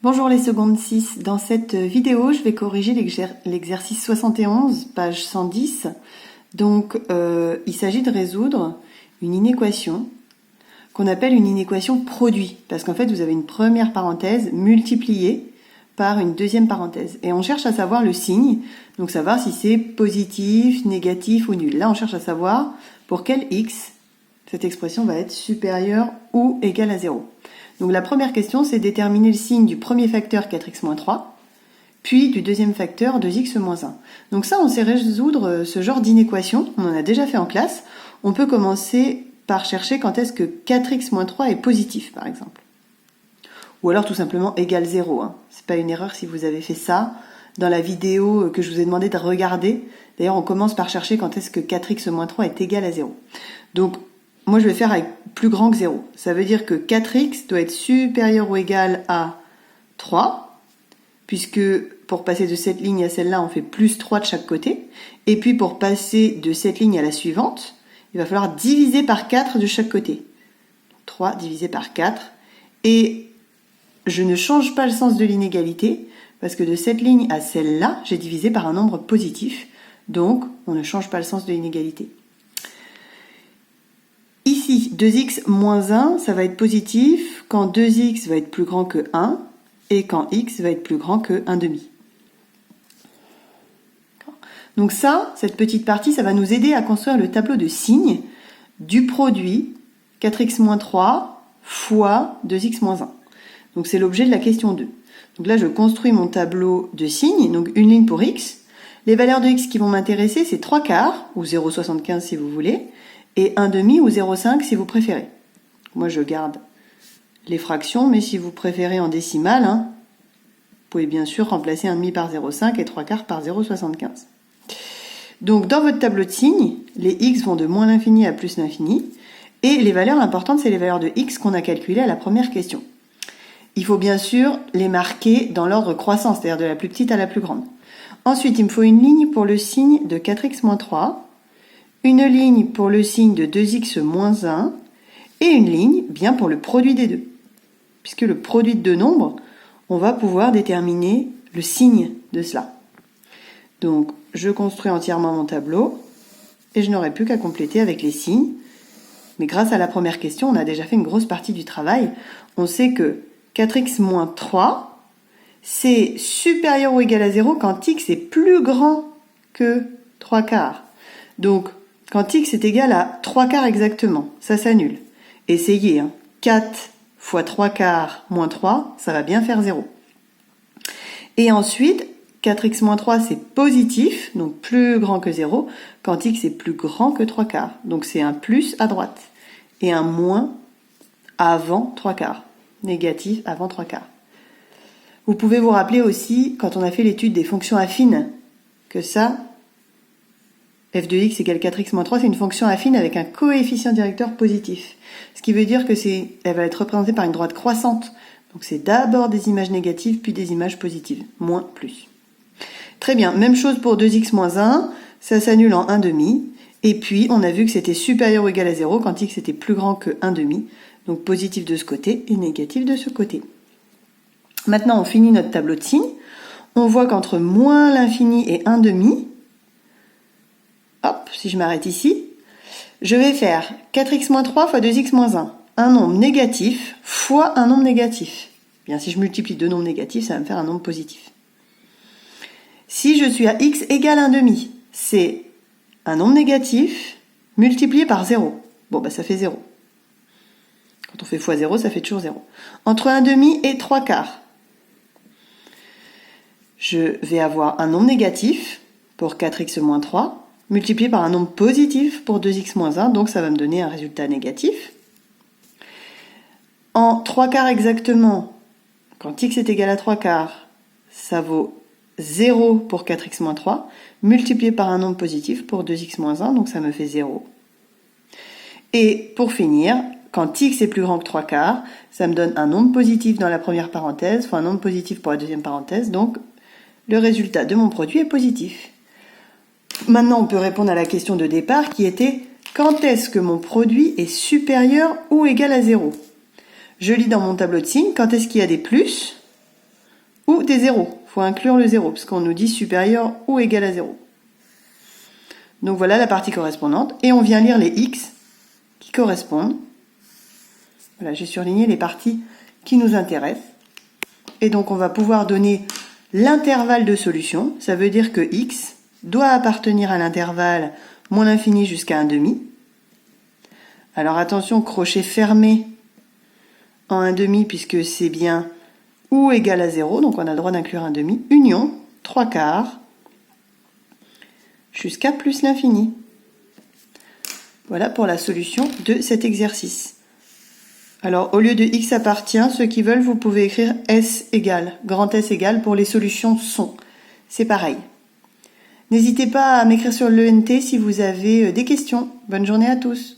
Bonjour les secondes 6. Dans cette vidéo, je vais corriger l'exercice 71, page 110. Donc, il s'agit de résoudre une inéquation qu'on appelle une inéquation produit. Parce qu'en fait, vous avez une première parenthèse multipliée par une deuxième parenthèse. Et on cherche à savoir le signe, donc savoir si c'est positif, négatif ou nul. Là, on cherche à savoir pour quel x cette expression va être supérieure ou égale à 0. Donc la première question, c'est déterminer le signe du premier facteur 4x-3, puis du deuxième facteur 2x-1. Donc ça, on sait résoudre ce genre d'inéquation, on en a déjà fait en classe. On peut commencer par chercher quand est-ce que 4x-3 est positif, par exemple. Ou alors tout simplement égale 0. C'est pas une erreur si vous avez fait ça dans la vidéo que je vous ai demandé de regarder. D'ailleurs, on commence par chercher quand est-ce que 4x-3 est égal à 0. Donc, moi, je vais faire avec plus grand que 0. Ça veut dire que 4x doit être supérieur ou égal à 3, puisque pour passer de cette ligne à celle-là, on fait plus 3 de chaque côté. Et puis, pour passer de cette ligne à la suivante, il va falloir diviser par 4 de chaque côté. 3 divisé par 4. Et je ne change pas le sens de l'inégalité, parce que de cette ligne à celle-là, j'ai divisé par un nombre positif. Donc, on ne change pas le sens de l'inégalité. Ici, 2x moins 1, ça va être positif quand 2x va être plus grand que 1 et quand x va être plus grand que 1,5. Donc ça, cette petite partie, ça va nous aider à construire le tableau de signes du produit 4x moins 3 fois 2x moins 1. Donc c'est l'objet de la question 2. Donc là, je construis mon tableau de signes, donc une ligne pour x. Les valeurs de x qui vont m'intéresser, c'est 3 quarts, ou 0,75 si vous voulez, et 1,5 ou 0,5 si vous préférez. Moi, je garde les fractions, mais si vous préférez en décimale, vous pouvez bien sûr remplacer 1,5 par 0,5 et 3 quarts par 0,75. Donc, dans votre tableau de signes, les x vont de moins l'infini à plus l'infini, et les valeurs importantes, c'est les valeurs de x qu'on a calculées à la première question. Il faut bien sûr les marquer dans l'ordre croissant, c'est-à-dire de la plus petite à la plus grande. Ensuite, il me faut une ligne pour le signe de 4x moins 3, une ligne pour le signe de 2x moins 1 et une ligne bien pour le produit des deux. Puisque le produit de deux nombres, on va pouvoir déterminer le signe de cela. Donc, je construis entièrement mon tableau et je n'aurai plus qu'à compléter avec les signes. Mais grâce à la première question, on a déjà fait une grosse partie du travail. On sait que 4x moins 3, c'est supérieur ou égal à 0 quand x est plus grand que 3 quarts. Donc, quand x est égal à 3 quarts exactement, ça s'annule. Essayez, 4 fois 3 quarts moins 3, ça va bien faire 0. Et ensuite, 4x moins 3, c'est positif, donc plus grand que 0, quand x est plus grand que 3 quarts. Donc c'est un plus à droite et un moins avant 3 quarts. Négatif avant 3 quarts. Vous pouvez vous rappeler aussi, quand on a fait l'étude des fonctions affines, que ça, f de x égale 4x moins 3, c'est une fonction affine avec un coefficient directeur positif. Ce qui veut dire que elle va être représentée par une droite croissante. Donc c'est d'abord des images négatives, puis des images positives. Moins, plus. Très bien, même chose pour 2x moins 1, ça s'annule en 1,5. Et puis, on a vu que c'était supérieur ou égal à 0 quand x était plus grand que 1,5. Donc positif de ce côté et négatif de ce côté. Maintenant, on finit notre tableau de signes. On voit qu'entre moins l'infini et 1,5, hop, si je m'arrête ici, je vais faire 4x moins 3 fois 2x moins 1. Un nombre négatif fois un nombre négatif. Bien, si je multiplie deux nombres négatifs, ça va me faire un nombre positif. Si je suis à x égale 1,5, c'est un nombre négatif multiplié par 0. Bon, ça fait 0. Quand on fait fois 0, ça fait toujours 0. Entre 1,5 et 3 quarts, je vais avoir un nombre négatif pour 4x moins 3, multiplié par un nombre positif pour 2x moins 1, donc ça va me donner un résultat négatif. En 3 quarts exactement, quand x est égal à 3 quarts, ça vaut 0 pour 4x moins 3, multiplié par un nombre positif pour 2x moins 1, donc ça me fait 0. Et pour finir, quand x est plus grand que 3 quarts, ça me donne un nombre positif dans la première parenthèse, fois un nombre positif pour la deuxième parenthèse, donc le résultat de mon produit est positif. Maintenant, on peut répondre à la question de départ qui était « Quand est-ce que mon produit est supérieur ou égal à 0 ?» Je lis dans mon tableau de signes, quand est-ce qu'il y a des plus ou des zéros. Il faut inclure le zéro, parce qu'on nous dit supérieur ou égal à 0. Donc voilà la partie correspondante. Et on vient lire les x qui correspondent. Voilà, j'ai surligné les parties qui nous intéressent. Et donc on va pouvoir donner l'intervalle de solution. Ça veut dire que x doit appartenir à l'intervalle moins l'infini jusqu'à 1/2. Alors attention, crochet fermé en 1/2 puisque c'est bien ou égal à 0, donc on a le droit d'inclure 1/2, union 3/4 jusqu'à plus l'infini. Voilà pour la solution de cet exercice. Alors au lieu de x appartient, ceux qui veulent, vous pouvez écrire S égale, grand S égale pour les solutions sont. C'est pareil. N'hésitez pas à m'écrire sur l'ENT si vous avez des questions. Bonne journée à tous.